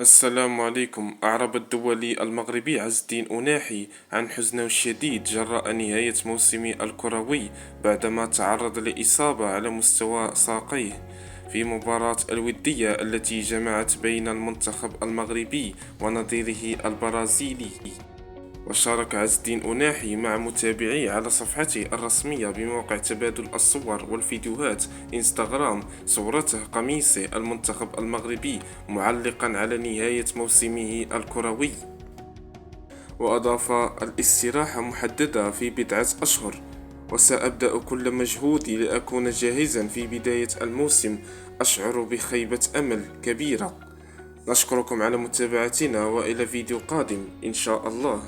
السلام عليكم. أعرب الدولي المغربي عز الدين أناحي عن حزنه الشديد جراء نهاية موسمه الكروي بعدما تعرض لإصابة على مستوى ساقيه في مباراة الودية التي جمعت بين المنتخب المغربي ونظيره البرازيلي. وشارك عز الدين أناحي مع متابعيه على صفحته الرسمية بموقع تبادل الصور والفيديوهات انستغرام صورته قميص المنتخب المغربي معلقا على نهاية موسمه الكروي، وأضاف: الاستراحة محددة في بضعة أشهر، وسأبدأ كل مجهودي لأكون جاهزا في بداية الموسم. أشعر بخيبة أمل كبيرة. نشكركم على متابعتنا، وإلى فيديو قادم إن شاء الله.